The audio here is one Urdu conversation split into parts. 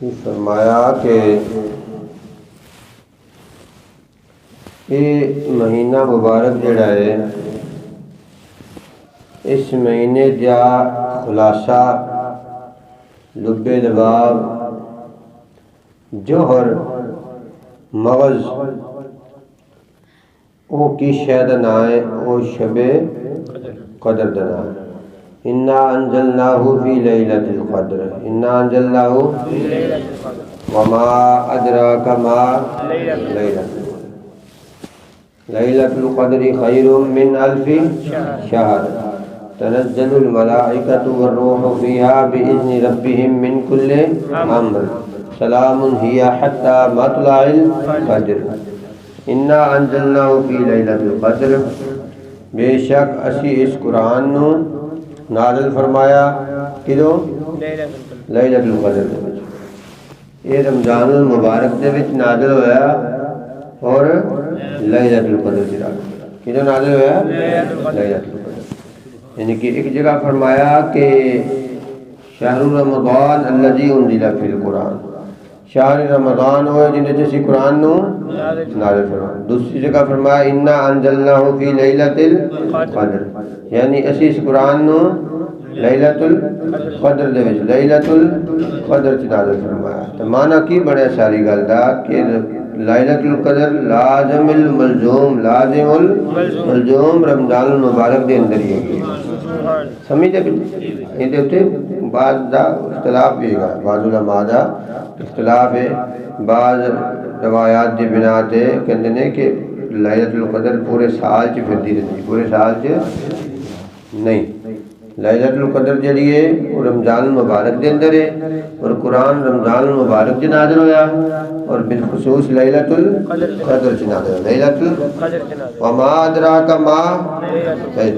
فرمایا کہ یہ مہینہ مبارک جڑا ہے اس مہینے دا خلاصہ لب لباب جوہر مغز او کی شاید نہ ہے او شب قدر دنا انا انزلناہ فی لیلۃ القدر انا انزلناہ وما ادراک ما لیلۃ القدر خیر من الف شہر تنزل الملائکۃ والروح فیہا بإذن ربہم من کل امر سلام ہی حتی مطلع الفجر انا انزلناہ فی لیلۃ القدر بے شک اسی اس قرآن نو نازل فرمایا کدوں لیلۃ القدر دے وچ یہ رمضان المبارک دے وچ نازل ہویا اور لیلۃ القدر دی رات کدوں نازل ہویا لیلۃ القدر یعنی کہ ایک جگہ فرمایا کہ شہر رمضان الذی انزل فی القرآن شہر رمضان ہوئے جنہیں جیسی قرآن نو نازل فرمایا دوسری جگہ فرمایا انا انزلناہ فی لیلۃ القدر یعنی اسی اس قرآن نو لیلۃ القدر دے وچ لیلۃ القدر چ نازل فرمایا تو معنی کی بڑے ساری گل دا کہ لیلۃ القدر لازم الملزوم لازم الملزوم رمضان المبارک دے اندر ہی ہے سمجھے یہ دے تے بعض دا اختلاف بھی ہے بعض علماء دا اختلاف ہے بعض روایات دی بنا تے کہندے نے کہ لیلۃ القدر پورے سال چ پھردی رہندی پورے سال چ نہیں لیلۃ القدر جڑی ہے وہ رمضان المبارک دے اندر ہے اور قرآن رمضان المبارک چ نازل ہویا اور بالخصوص لیلۃ القدر چ نازل ہویا لیلۃ القدر وما ادراک ما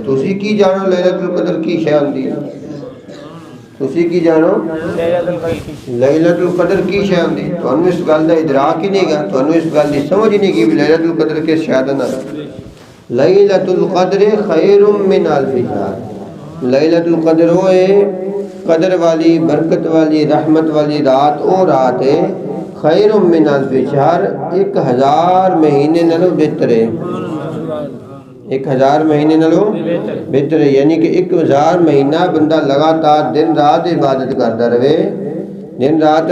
تسی کی جانو لیلۃ القدر کی شے ہوندی ہے تسی کی جانو لیلۃ القدر کی شے ہوندی تانوں اس گل دا ادراک ہی نہیں گا تانوں اس گل دی سمجھ ہی نہیں کہ لیلۃ القدر کے شاید نہ لیلۃ القدر خیر من الف شہر لیلۃ القدر ہوئے قدر والی برکت والی رحمت والی رات او رات ہے خیر من الف شہر 1000 مہینے نالوں بہتر ہے 1000 مہینے نالوں بہتر ہے یعنی کہ 1000 مہینہ بندہ لگاتار دن رات عبادت کرتا رہے دن رات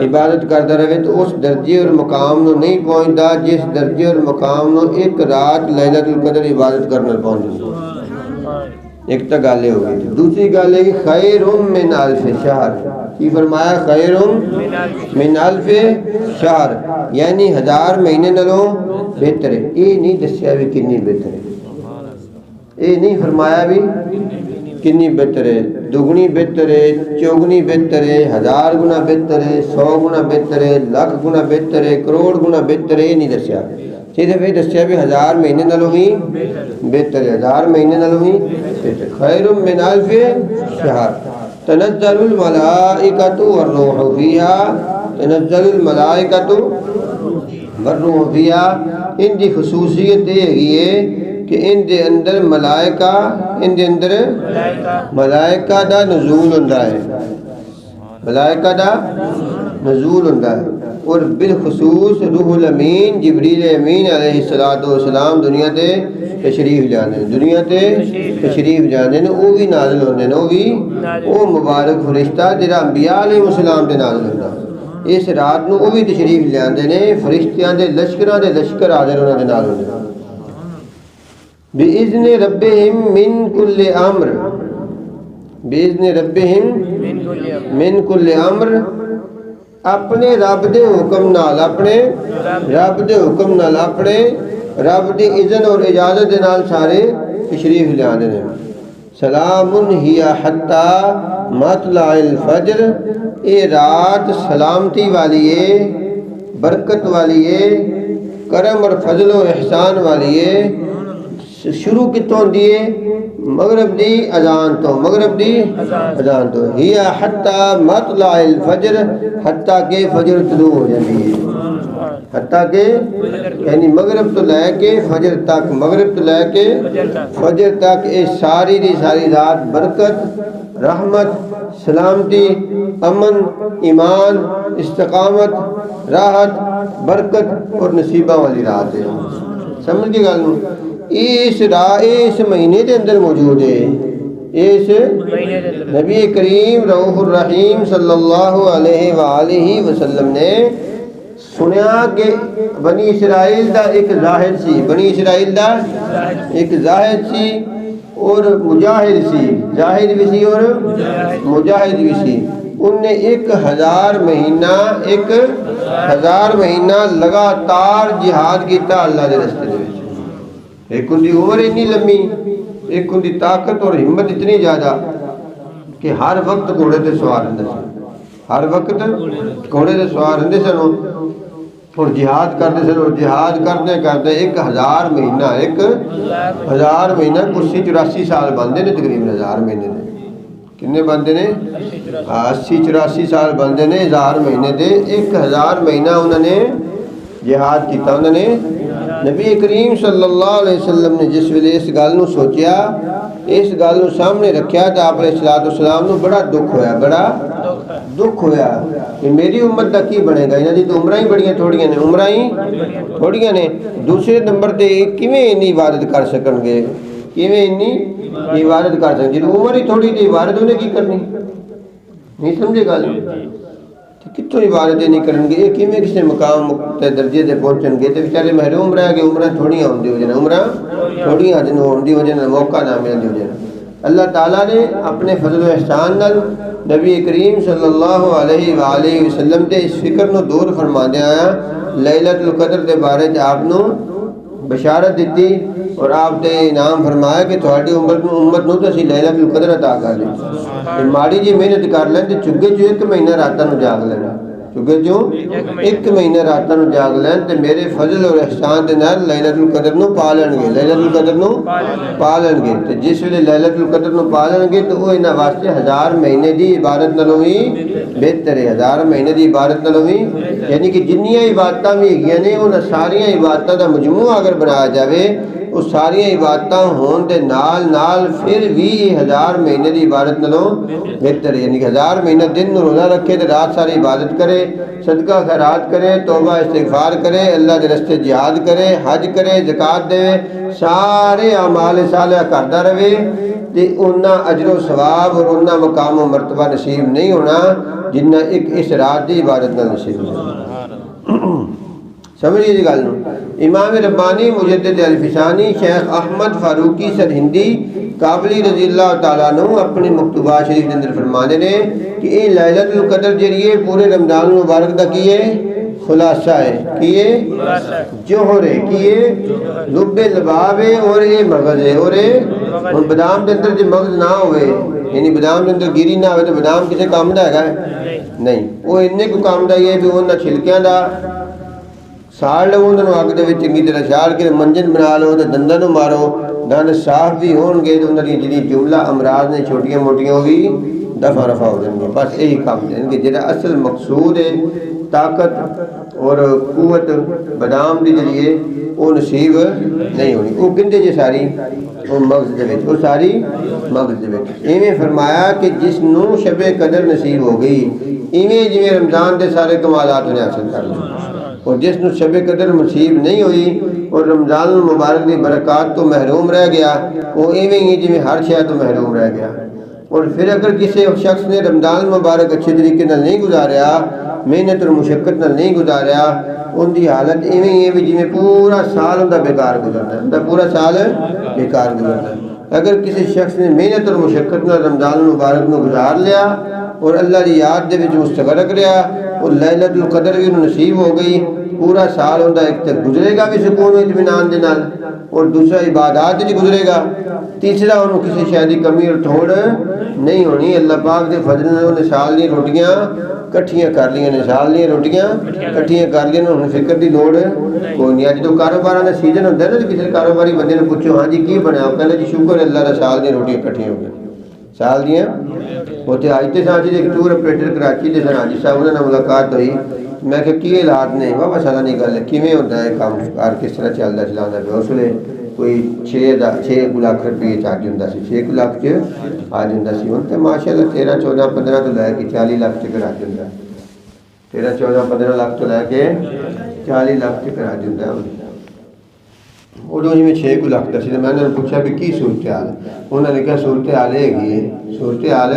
عبادت کرتا رہے تو اس درجے اور مقام نو نہیں پہنچتا جس درجے اور مقام نو ایک رات لیلۃ القدر عبادت کرنا پہنچتا ایک تو گالے ہو گئی دوسری گالے کی خیر من الف شہر کی فرمایا خیر من الف شہر یعنی 1000 مہینے نالوں بہتر ہے یہ نہیں دسیا بھی کنی بہتر ہے یہ نہیں فرمایا بھی کنی بہتر ہے دگنی بہتر ہے چوگنی بہتر ہے 1000 گنا بہتر ہے 100 گنا بہتر ہے لاکھ گنا بہتر ہے کروڑ گنا بہتر ہے یہ نہیں دسیا صرف یہ دسیا بھی 1000 مہینے نالوں ہی بہتر ہے 1000 مہینے نالوں ہی بہتر خیر من الف شہر تنزل الملائکۃ والروح فیہا تنزل الملائکۃ والروح فیہا ان دی خصوصیت یہ ہے کہ ان دے اندر ملائکہ ان دے اندر ملائکہ دا نزول ہوندا ہے ملائکہ دا نزول ہوندا ہے اور بالخصوص روح الامین جبریل امین علیہ السلام دنیا تے تشریف جاندے دنیا تے تشریف جاندے وہ بھی نازل ہوندے وہ بھی وہ مبارک فرشتہ جڑا انبیاء علیہ السلام تے نازل ہوندا اس رات نو وہ بھی تشریف لیاندے نے فرشتیاں دے لشکراں دے لشکر حاضر انہاں دے نال ہوندے بِإِذْنِ رَبِّهِمْ مِنْ كُلِّ أَمْرٍ بِإِذْنِ رَبِّهِمْ مِنْ كُلِّ أَمْرٍ اپنے رب دے حکم نال اپنے رب دے حکم نال اپنے رب دی اذن اور اجازت دے نال سارے تشریف لیاندے نے سلام ہی حتی مطلع الفجر اے رات سلامتی والی ہے برکت والی ہے کرم اور فضل و احسان والی ہے شروع کتوں دیے مغرب دی اذان تو مغرب دی اذان تو ہی حتی مطلع الفجر حتی کہ فجر طلوع ہو جاتی ہے حتی کہ یعنی مغرب تو لے کے فجر تک مغرب تو لے کے فجر تک یہ ساری دی ساری رات برکت رحمت سلامتی، امن، ایمان، استقامت، راحت، برکت اور نصیبہ والی رات ہے۔ سمجھ کے گل اس مہینے کے اندر موجود ہے۔ اس نبی کریم رؤوف الرحیم صلی اللہ علیہ وآلہ وسلم نے سنیا کہ بنی اسرائیل دا ایک زاہد سی، بنی اسرائیل دا ایک زاہد سی اور مجاہد سی، زاہد بھی سی اور مجاہد بھی سی۔ ان نے 1000 مہینہ لگاتار جہاد کیتا اللہ دے رستے دے وچ۔ ایک ان دی عمر اتنی لمبی، ایک ان دی طاقت اور ہمت اتنی زیادہ کہ ہر وقت گھوڑے تے سوار رہندے سن، ہر وقت گھوڑے تے سوار رہندے سن اور جہاد کرتے سن، اور جہاد کرتے کرتے 1000 مہینہ کسی 84 سال بندے نے، تقریباً 1000 مہینے دے کنے بندے نے 80-84 سال بندے نے 1000 مہینے دے 1000 مہینہ انہوں نے جہاد کیتا۔ انہوں نے نبی کریم صلی اللہ علیہ وسلم نے جس ویلے اس گل نو سوچیا، اس گل نو سامنے رکھیا تو آپ علیہ السلام نو بڑا دکھ ہویا کہ میری امت دا کی بنے گا، انہاں دی تو عمراں ہی بڑیاں تھوڑیاں نے، دوسرے نمبر تے کیویں اتنی عبادت کر سکن گے، جی عمر ہی تھوڑی جی عبادت انہیں کی کرنی، نہیں سمجھے گل کتوں عبادتیں نہیں کرن گے، یہ کسی مقام تے درجے تے پہنچن گے تو بیچارے محروم رہ گئے، عمرہ تھوڑیاں ہوندی ہو جانا، عمرہ تھوڑیاں ہوندی ہو جانا، موقع نہ ملندی ہو جانا۔ اللہ تعالیٰ نے اپنے فضل و احسان نال نبی کریم صلی اللہ علیہ وآلہ وسلم تے اس فکر نو دور فرما دیا آیا، لیلۃ القدر دے بارے چ آپ نو بشارت دیتی اور آپ تے انعام فرمایا کہ تھوڑی امت نو تو اسی لیلۃ القدر عطا کر دی، ماڑی جی محنت کر لیں تے چگے جو 1 مہینہ راتاں نو جاگ لینا، چگے جو 1 مہینہ راتاں نو جاگ لیں تے میرے فضل اور احسان دے نال لیلۃ القدر نو پا لین گے، تے جس ویلے لیلۃ القدر نو پا لین گے تو وہ انہاں واسطے 1000 مہینے دی عبادت نالوں وی بہتر ہے، 1000 مہینے دی عبادت نالوں وی، یعنی کہ جنیاں عبادتاں بھی ہیگیاں نے انہاں ساریاں عبادتاں دا مجموعہ اگر بنایا جاوے وہ ساریاں عبادتاں ہون دے نال پھر بھی 1000 مہینے دی عبادت نالوں بہتر ہے، یعنی کہ 1000 مہینہ دن نو روزہ رکھے تے رات ساری عبادت کرے، صدقہ خیرات کرے، توبہ استغفار کرے، اللہ دے رستے جہاد کرے، حج کرے، زکوٰۃ دے، سارے اعمال صالحہ کردا رہے تے انہاں اجر و ثواب اور انہاں مقام و مرتبہ نصیب نہیں ہونا جنہ ایک اس رات دی عبادت نال نصیب ہونا۔ سمجھیے جی گل نو۔ امام ربانی مجدد الفسانی شیخ احمد فاروقی سرہندی کابلی رضی اللہ تعالیٰ عنہ اپنے مکتوبات شریف کے اندر فرمانے نے کہ یہ لیلۃ القدر جڑی ہے پورے رمضان المبارک دا کی ہے خلاصہ ہے، کی ہے جوہر ہے، کی ہے لب لباب ہے اور یہ مغز ہے، اور یہ بادام کے اندر جو مغز نہ ہوئے یعنی بادام کے اندر گیری نہ ہوئے تو بادام کسی کام دا ہے نہیں، وہ انہیں کو کام دا یہ ہے بھی انہاں چھلکیاں دا ساڑ لو، انہوں اگ دے وچ چنگی طرح ساڑ کے منجن بنا لو تے دنداں نوں مارو، دند صاف بھی ہون گے تو انہاں دی جڑی جملہ امراض نے چھوٹیاں موٹیاں ہوئی دفع رفع ہو جائیں گے، بس یہی کام دیں گے۔ جڑا اصل مقصود ہے طاقت اور قوت بادام دی جڑی ہے وہ نصیب نہیں ہونی، وہ گندے جے ساری وہ مغز دے وچ، وہ ساری مغز دے وچ۔ ایویں فرمایا کہ جس نو شب قدر نصیب ہو گئی ایویں جویں رمضان دے سارے کمالات نے حاصل کر لے، اور جس نو شب قدر نصیب نہیں ہوئی اور رمضان المبارک دی برکات تو محروم رہ گیا، وہ ایویں ہی جویں ہر شے تو محروم رہ گیا۔ اور پھر اگر کسی شخص نے رمضان المبارک اچھے طریقے نال نہیں گزاریا، محنت اور مشقت نال نہیں گزاریا، ان دی حالت ایویں ہی ہے بھی جویں پورا سال ان دا بیکار گزرنا ہے، پورا سال بیکار گزرنا ہے۔ اگر کسی شخص نے محنت اور مشقت نال رمضان المبارک نو گزار لیا اور اللہ دی یاد دے وچ مستغرق رہا اور لیلۃ القدر بھی انہوں نصیب ہو گئی، پورا سال ہوندا ایک تے گزرے گا بھی سکون و اطمینان دے نال اور دوسرا عبادات وچ گزرے گا، تیسرا انہوں کسی شے دی کمی اور تھوڑ نہیں ہونی۔ اللہ پاک دے فضل نے انہیں سال دی روٹیاں کٹھیاں کر لیاں نے، سال دی روٹیاں کٹھیاں کر لیاں، انہوں فکر دی لوڑ کوئی نہیں۔ اج تو کاروباراں دا سیزن ہوندا ہے نا، کسی کاروباری بندے نوں پوچھو ہاں جی کی بنیا، وہ کہندا جی شکر اللہ دا سال دی روٹیاں کٹھیاں ہو گئیں، سال دیاں ہوتے آج تے ساتھ ایک ٹور آپریٹر کراچی دے سن، حاجی صاحب انہاں نال ملاقات ہوئی، میں کہ کی حالات نے، واہ سالہ نہیں گل ہے کیویں ہوتا ہے کام کار کس طرح چلدا چلانا پیا، اس ویلے کوئی 6 لاکھ روپے آ جاتا سی، 6 لاکھ آ جاتا سی۔ ہوں تو ماشاء اللہ 13 14 15 تو لے کے 40 لاکھ تک آ جاتا، 13 14 15 لاکھ تو لے کے 40 لاکھ تک آ جاتا۔ ادو جی میں 6 لاکھ کا سی تو میں نے پوچھا بھی کی صورتحال، انہوں نے کہا صورتحال صورتحال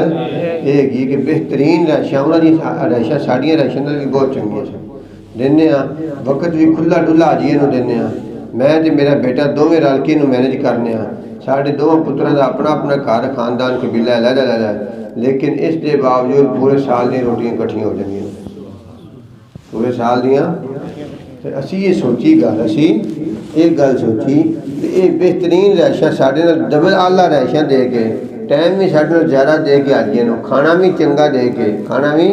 یہ کہ بہترین رہائشاں انہوں کی رہائشاں ساڑیاں رہائشاں بھی بہت چنگیاں سن، دینے وقت بھی کھلا ڈلا آجیے نو دینے، میں تے میرا بیٹا دونوں رل کے مینج کرنے، ساڑھے دونوں پتروں کا اپنا اپنا گھر خاندان قبیلہ علیحدہ، لیکن اس کے باوجود پورے سال دی روٹیاں کٹھیاں ہو جاندیاں، پورے سال دیاں۔ اسی یہ سوچی گل، اسی ایک گل سوچی کہ یہ بہترین رہائشاں ساڈے نال ڈبل آلہ رہائشاں دے کے، ٹائم بھی ساڈے نال زیادہ دے کے آجیے نو، کھانا بھی چنگا دے کے، کھانا بھی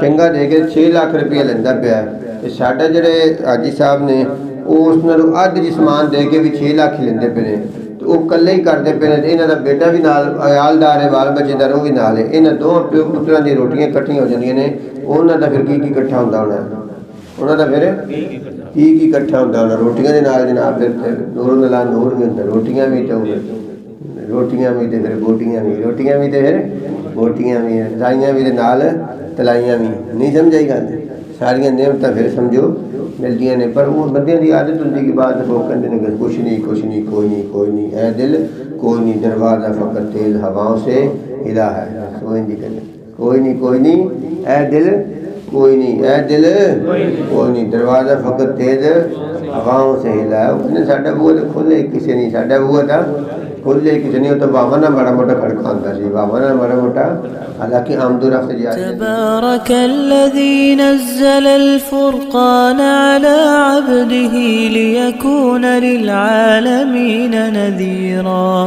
چنگا دے کے 6 لاکھ روپیہ لینا پیا ہے۔ ساڈا جڑے حاجی صاحب نے وہ اس نالوں ادھ جسمان دے کے بھی 6 لاکھ لیندے پے نے، تو وہ کلے ہی کرتے پے نے، انہاں دا بیٹا بھی نال عیالدار ہے، بال بچے دا وہ بھی نال ہے، انہاں دو پیو پتراں دی روٹیاں کٹھیاں ہو جاندیاں نے، انہاں دا پھر کی کٹھا ہوندا ہونا ہے، انہاں دا پھر کی کٹھا ہوتا ہونا روٹیاں دے نال جناب، پھر نور نلا نور بھی ہوتا، روٹیاں بھی تو روٹیاں بھی تے پھر بوٹیاں بھی، روٹیاں بھی تے پھر بوٹیاں بھی، رائیاں بھی تے نال تلائیاں بھی، نہیں سمجھائی گل، ساریاں نعمتاں پھر سمجھو ملدیاں نے، پر وہ بندے دی عادت ہوندی کہ بعد وہ کہندے نے کہ کچھ نہیں کوئی نہیں اے دل کوئی نہیں، دروازہ فقط تیز ہواؤں سے ہلا ہے، کوئی نہیں اے دل کوئی نہیں، اے دل کوئی نہیں، دروازہ فقط تیز ہواؤں سے ہلا ہے۔ وہ کہنے ساڈا بوہا تو کھلے کسی نہیں، ساڈا بوہا تھا کھلے کسی نہیں، وہ تو باوا نہ ماڑا موٹا کھڑکا ہوتا سی، باوا نہ ماڑا موٹا، حالانکہ آمد و رفت جاری ہے۔ تبارك الذي نزل الفرقان على عبده ليكون للعالمين نذيرا۔